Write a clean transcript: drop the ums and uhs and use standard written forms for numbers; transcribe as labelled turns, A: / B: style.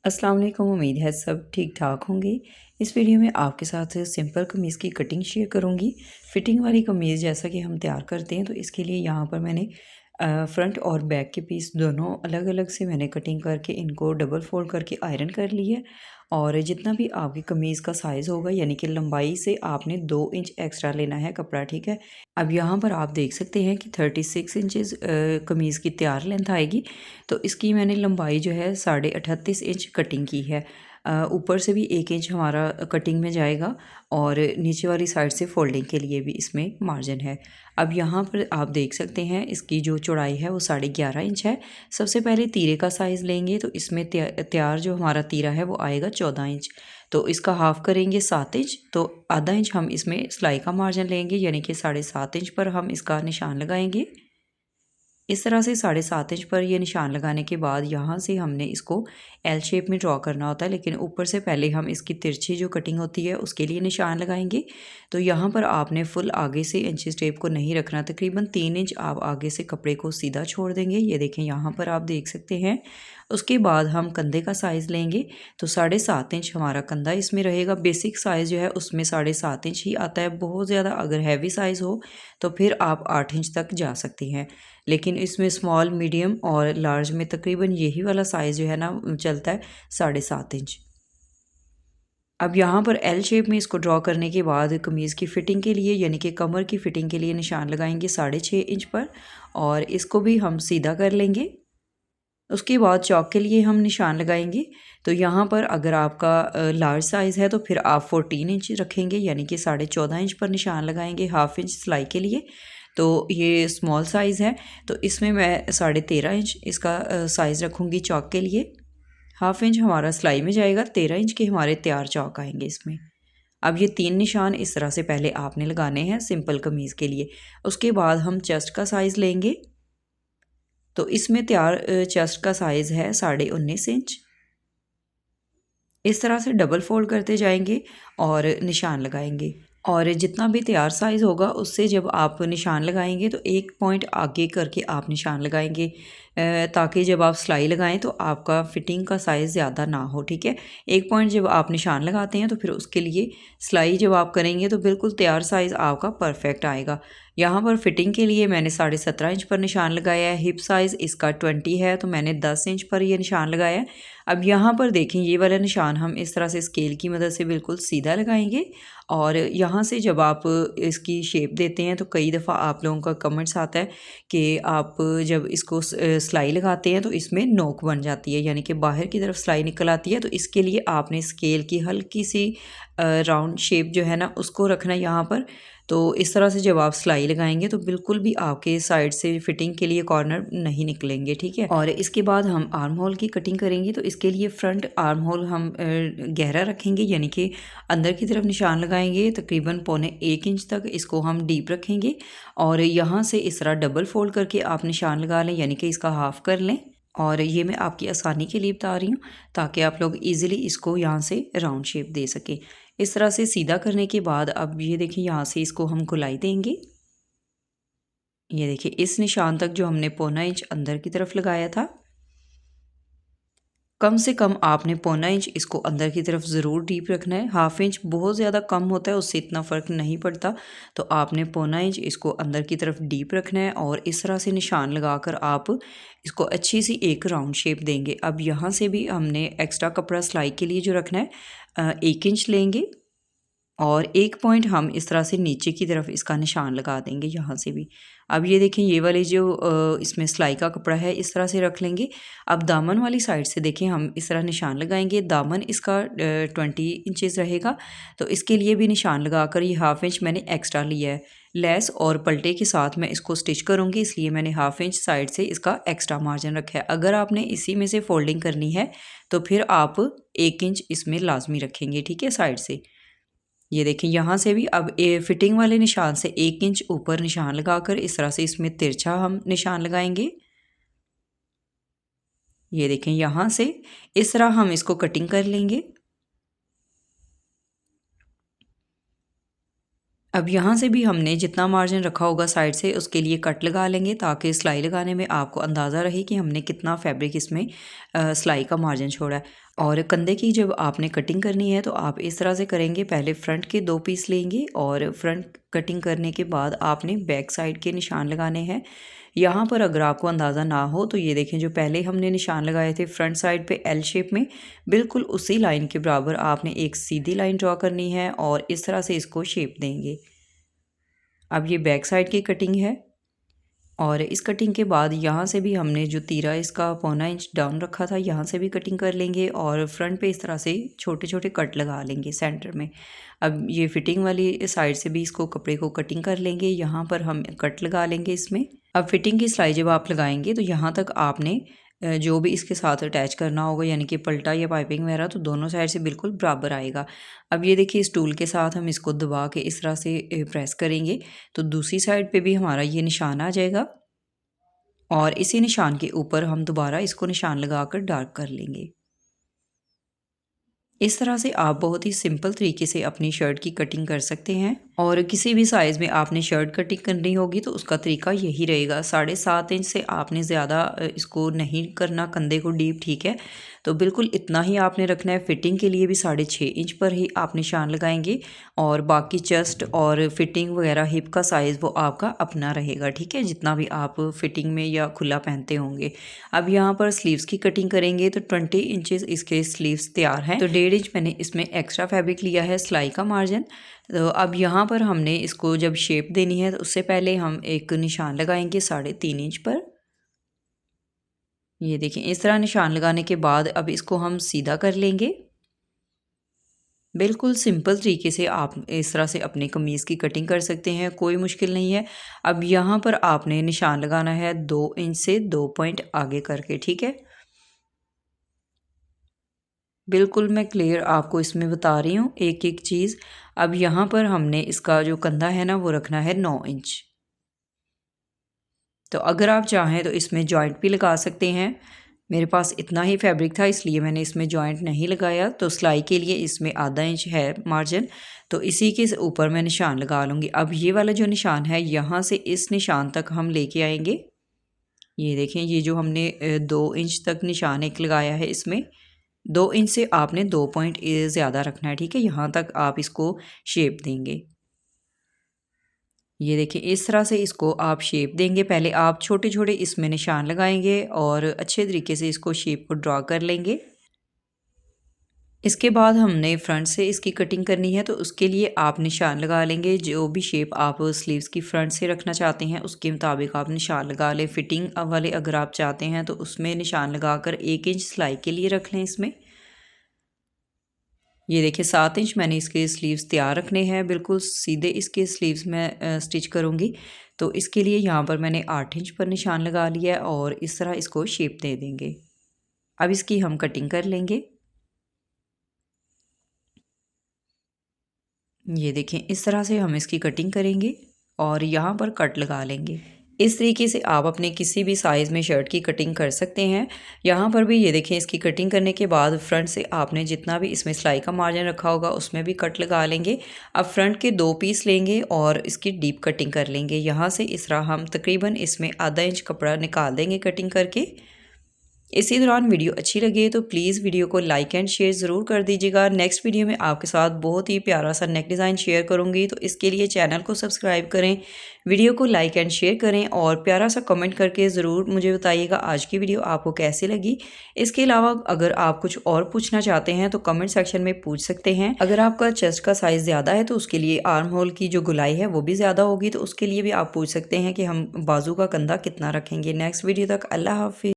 A: अस्सलाम वालेकुम। उम्मीद है सब ठीक ठाक होंगे। इस वीडियो में आपके साथ सिंपल कमीज़ की कटिंग शेयर करूंगी। फिटिंग वाली कमीज़ जैसा कि हम तैयार करते हैं, तो इसके लिए यहाँ पर मैंने फ्रंट और बैक के पीस दोनों अलग अलग से मैंने कटिंग करके इनको डबल फोल्ड करके आयरन कर ली है। और जितना भी आपकी कमीज़ का साइज़ होगा, यानी कि लंबाई से आपने 2 इंच एक्स्ट्रा लेना है कपड़ा, ठीक है। अब यहाँ पर आप देख सकते हैं कि 36 इंचज़ कमीज़ की तैयार लेंथ आएगी। तो इसकी मैंने लंबाई जो है 38.5 इंच कटिंग की है। ऊपर से भी 1 इंच हमारा कटिंग में जाएगा और नीचे वाली साइड से फोल्डिंग के लिए भी इसमें मार्जिन है। अब यहाँ पर आप देख सकते हैं इसकी जो चौड़ाई है वो 11.5 इंच है। सबसे पहले तीरे का साइज़ लेंगे, तो इसमें तैयार जो हमारा तीरा है वो आएगा 14 इंच। तो इसका हाफ़ करेंगे 7 इंच, तो आधा इंच हम इसमें सिलाई का मार्जिन लेंगे, यानी कि 7.5 इंच पर हम इसका निशान लगाएंगे। इस तरह से 7.5 इंच पर ये निशान लगाने के बाद यहाँ से हमने इसको एल शेप में ड्रॉ करना होता है, लेकिन ऊपर से पहले हम इसकी तिरछी जो कटिंग होती है उसके लिए निशान लगाएंगे। तो यहाँ पर आपने फुल आगे से इंचेस टेप को नहीं रखना, तकरीबन 3 इंच आप आगे से कपड़े को सीधा छोड़ देंगे। ये देखें, यहाँ पर आप देख सकते हैं। उसके बाद हम कंधे का साइज़ लेंगे, तो 7.5 इंच हमारा कंधा इसमें रहेगा। बेसिक साइज़ जो है उसमें 7.5 इंच ही आता है। बहुत ज़्यादा अगर हैवी साइज़ हो तो फिर आप 8 इंच तक जा सकती हैं, लेकिन इसमें स्मॉल, मीडियम और लार्ज में तकरीबन यही वाला साइज़ जो है ना चलता है, 7.5 इंच। अब यहाँ पर एल शेप में इसको ड्रॉ करने के बाद कमीज़ की फ़िटिंग के लिए, यानी कि कमर की फ़िटिंग के लिए निशान लगाएंगे 6.5 इंच पर, और इसको भी हम सीधा कर लेंगे। उसके बाद चौक के लिए हम निशान लगाएंगे। तो यहाँ पर अगर आपका लार्ज साइज़ है तो फिर आप 14 इंच रखेंगे, यानी कि 14.5 इंच पर निशान लगाएंगे हाफ़ इंच सिलाई के लिए। तो ये स्मॉल साइज़ है, तो इसमें मैं 13.5 इंच इसका साइज़ रखूँगी चौक के लिए। हाफ़ इंच हमारा सिलाई में जाएगा, 13 इंच के हमारे तैयार चौक आएंगे इसमें। अब ये 3 निशान इस तरह से पहले आपने लगाने हैं सिंपल कमीज़ के लिए। उसके बाद हम चेस्ट का साइज़ लेंगे, तो इसमें तैयार चेस्ट का साइज़ है 19.5 इंच। इस तरह से डबल फोल्ड करते जाएंगे और निशान लगाएंगे। और जितना भी तैयार साइज़ होगा उससे जब आप निशान लगाएंगे तो 1 पॉइंट आगे करके आप निशान लगाएंगे, ताकि जब आप सिलाई लगाएं तो आपका फिटिंग का साइज़ ज़्यादा ना हो, ठीक है। 1 पॉइंट जब आप निशान लगाते हैं तो फिर उसके लिए सिलाई जब आप करेंगे तो बिल्कुल तैयार साइज़ आपका परफेक्ट आएगा। यहाँ पर फिटिंग के लिए मैंने 17.5 इंच पर निशान लगाया है। हिप साइज़ इसका 20 है, तो मैंने 10 इंच पर ये निशान लगाया है। अब यहाँ पर देखें, ये वाला निशान हम इस तरह से स्केल की मदद से बिल्कुल सीधा लगाएंगे। और यहाँ से जब आप इसकी शेप देते हैं तो कई दफ़ा आप लोगों का कमेंट्स आता है कि आप जब इसको सिलाई लगाते हैं तो इसमें नोक बन जाती है, यानी कि बाहर की तरफ सिलाई निकल आती है। तो इसके लिए आपने स्केल की हल्की सी राउंड शेप जो है ना उसको रखना है यहाँ पर। तो इस तरह से जब आप सिलाई लगाएंगे तो बिल्कुल भी आपके साइड से फिटिंग के लिए कॉर्नर नहीं निकलेंगे, ठीक है। और इसके बाद हम आर्म होल की कटिंग करेंगे, तो इसके लिए फ्रंट आर्म होल हम गहरा रखेंगे, यानी कि अंदर की तरफ निशान लगाएंगे। तकरीबन 1.25 इंच तक इसको हम डीप रखेंगे और यहाँ से इस तरह डबल फोल्ड करके आप निशान लगा लें, यानी कि इसका हाफ़ कर लें। और ये मैं आपकी आसानी के लिए बता रही हूँ ताकि आप लोग इजीली इसको यहाँ से राउंड शेप दे सकें। इस तरह से सीधा करने के बाद अब ये देखिए, यहाँ से इसको हम गोलाई देंगे। ये देखिए, इस निशान तक जो हमने 1.25 इंच अंदर की तरफ लगाया था, कम से कम आपने 1.25 इंच इसको अंदर की तरफ ज़रूर डीप रखना है। हाफ़ इंच बहुत ज़्यादा कम होता है, उससे इतना फ़र्क नहीं पड़ता। तो आपने 1.25 इंच इसको अंदर की तरफ डीप रखना है और इस तरह से निशान लगाकर आप इसको अच्छी सी एक राउंड शेप देंगे। अब यहाँ से भी हमने एक्स्ट्रा कपड़ा सिलाई के लिए जो रखना है 1 इंच लेंगे और 1 पॉइंट हम इस तरह से नीचे की तरफ इसका निशान लगा देंगे यहाँ से भी। अब ये देखें, ये वाले जो इसमें सिलाई का कपड़ा है इस तरह से रख लेंगे। अब दामन वाली साइड से देखें, हम इस तरह निशान लगाएंगे। दामन इसका 20 इंचेस रहेगा, तो इसके लिए भी निशान लगाकर ये हाफ़ इंच मैंने एक्स्ट्रा लिया है। लेस और पलटे के साथ मैं इसको स्टिच करूँगी, इसलिए मैंने हाफ़ इंच साइड से इसका एक्स्ट्रा मार्जिन रखा है। अगर आपने इसी में से फोल्डिंग करनी है तो फिर आप 1 इंच इसमें लाजमी रखेंगे, ठीक है, साइड से। ये देखिए, यहाँ से भी अब फिटिंग वाले निशान से 1 इंच ऊपर निशान लगाकर इस तरह से इसमें तिरछा हम निशान लगाएंगे। ये देखें, यहाँ से इस तरह हम इसको कटिंग कर लेंगे। अब यहाँ से भी हमने जितना मार्जिन रखा होगा साइड से उसके लिए कट लगा लेंगे, ताकि सिलाई लगाने में आपको अंदाज़ा रहे कि हमने कितना फैब्रिक इसमें सिलाई का मार्जिन छोड़ा है। और कंधे की जब आपने कटिंग करनी है तो आप इस तरह से करेंगे, पहले फ्रंट के 2 पीस लेंगे और फ्रंट कटिंग करने के बाद आपने बैक साइड के निशान लगाने हैं। यहाँ पर अगर आपको अंदाज़ा ना हो तो ये देखें, जो पहले हमने निशान लगाए थे फ्रंट साइड पे एल शेप में, बिल्कुल उसी लाइन के बराबर आपने एक सीधी लाइन ड्रॉ करनी है और इस तरह से इसको शेप देंगे। अब ये बैक साइड की कटिंग है और इस कटिंग के बाद यहाँ से भी हमने जो तीरा इसका 1.25 इंच डाउन रखा था, यहाँ से भी कटिंग कर लेंगे और फ्रंट पे इस तरह से छोटे छोटे कट लगा लेंगे सेंटर में। अब ये फिटिंग वाली साइड से भी इसको कपड़े को कटिंग कर लेंगे, यहाँ पर हम कट लगा लेंगे इसमें। अब फिटिंग की सिलाई जब आप लगाएंगे तो यहाँ तक आपने जो भी इसके साथ अटैच करना होगा, यानी कि पल्टा या पाइपिंग वगैरह, तो दोनों साइड से बिल्कुल बराबर आएगा। अब ये देखिए, इस टूल के साथ हम इसको दबा के इस तरह से प्रेस करेंगे तो दूसरी साइड पे भी हमारा ये निशान आ जाएगा और इसी निशान के ऊपर हम दोबारा इसको निशान लगाकर डार्क कर लेंगे। इस तरह से आप बहुत ही सिंपल तरीके से अपनी शर्ट की कटिंग कर सकते हैं। और किसी भी साइज़ में आपने शर्ट कटिंग करनी होगी तो उसका तरीका यही रहेगा। 7.5 इंच से आपने ज़्यादा इसको नहीं करना, कंधे को डीप, ठीक है, तो बिल्कुल इतना ही आपने रखना है। फिटिंग के लिए भी 6.5 इंच पर ही आप निशान लगाएंगे और बाकी चेस्ट और फिटिंग वगैरह हिप का साइज़ वो आपका अपना रहेगा, ठीक है, जितना भी आप फिटिंग में या खुला पहनते होंगे। अब यहाँ पर स्लीव्स की कटिंग करेंगे तो 20 इंचेस इसके स्लीव्स तैयार हैं, तो 1.5 इंच मैंने इसमें एक्स्ट्रा फैब्रिक लिया है सिलाई का मार्जिन। तो अब यहाँ पर हमने इसको जब शेप देनी है तो उससे पहले हम एक निशान लगाएंगे 3.5 इंच पर। ये देखें, इस तरह निशान लगाने के बाद अब इसको हम सीधा कर लेंगे। बिल्कुल सिंपल तरीके से आप इस तरह से अपनी कमीज़ की कटिंग कर सकते हैं, कोई मुश्किल नहीं है। अब यहाँ पर आपने निशान लगाना है 2 इंच से 2 पॉइंट आगे करके, ठीक है। बिल्कुल मैं क्लियर आपको इसमें बता रही हूँ एक एक चीज़। अब यहाँ पर हमने इसका जो कंधा है ना वो रखना है 9 इंच। तो अगर आप चाहें तो इसमें जॉइंट भी लगा सकते हैं। मेरे पास इतना ही फैब्रिक था इसलिए मैंने इसमें जॉइंट नहीं लगाया। तो सिलाई के लिए इसमें आधा इंच है मार्जिन, तो इसी के ऊपर मैं निशान लगा लूँगी। अब ये वाला जो निशान है यहाँ से इस निशान तक हम लेके आएंगे। ये देखें, ये जो हमने 2 इंच तक निशान एक लगाया है, इसमें 2 इंच से आपने 2 पॉइंट ज़्यादा रखना है, ठीक है। यहाँ तक आप इसको शेप देंगे। ये देखिए, इस तरह से इसको आप शेप देंगे। पहले आप छोटे छोटे इसमें निशान लगाएंगे और अच्छे तरीके से इसको शेप को ड्रॉ कर लेंगे। इसके बाद हमने फ्रंट से इसकी कटिंग करनी है, तो उसके लिए आप निशान लगा लेंगे। जो भी शेप आप स्लीव्स की फ्रंट से रखना चाहते हैं उसके मुताबिक आप निशान लगा लें। फिटिंग वाले अगर आप चाहते हैं तो उसमें निशान लगाकर 1 इंच सिलाई के लिए रख लें इसमें। ये देखिए, 7 इंच मैंने इसके स्लीव्स तैयार रखने हैं, बिल्कुल सीधे इसके स्लीव्स में स्टिच करूँगी। तो इसके लिए यहाँ पर मैंने 8 इंच पर निशान लगा लिया है और इस तरह इसको शेप दे देंगे। अब इसकी हम कटिंग कर लेंगे। ये देखें, इस तरह से हम इसकी कटिंग करेंगे और यहाँ पर कट लगा लेंगे। इस तरीके से आप अपने किसी भी साइज़ में शर्ट की कटिंग कर सकते हैं। यहाँ पर भी ये देखें, इसकी कटिंग करने के बाद फ्रंट से आपने जितना भी इसमें सिलाई का मार्जिन रखा होगा उसमें भी कट लगा लेंगे। अब फ्रंट के 2 पीस लेंगे और इसकी डीप कटिंग कर लेंगे। यहाँ से इस तरह हम तकरीबन इसमें आधा इंच कपड़ा निकाल देंगे कटिंग करके। इसी दौरान वीडियो अच्छी लगे तो प्लीज़ वीडियो को लाइक एंड शेयर ज़रूर कर दीजिएगा। नेक्स्ट वीडियो में आपके साथ बहुत ही प्यारा सा नेक डिज़ाइन शेयर करूँगी, तो इसके लिए चैनल को सब्सक्राइब करें, वीडियो को लाइक एंड शेयर करें और प्यारा सा कमेंट करके ज़रूर मुझे बताइएगा आज की वीडियो आपको कैसी लगी। इसके अलावा अगर आप कुछ और पूछना चाहते हैं तो कमेंट सेक्शन में पूछ सकते हैं। अगर आपका चेस्ट का साइज़ ज़्यादा है तो उसके लिए आर्म होल की जो गुलाई है वो भी ज़्यादा होगी, तो उसके लिए भी आप पूछ सकते हैं कि हम बाजू का कंधा कितना रखेंगे। नेक्स्ट वीडियो तक अल्लाह हाफिज़।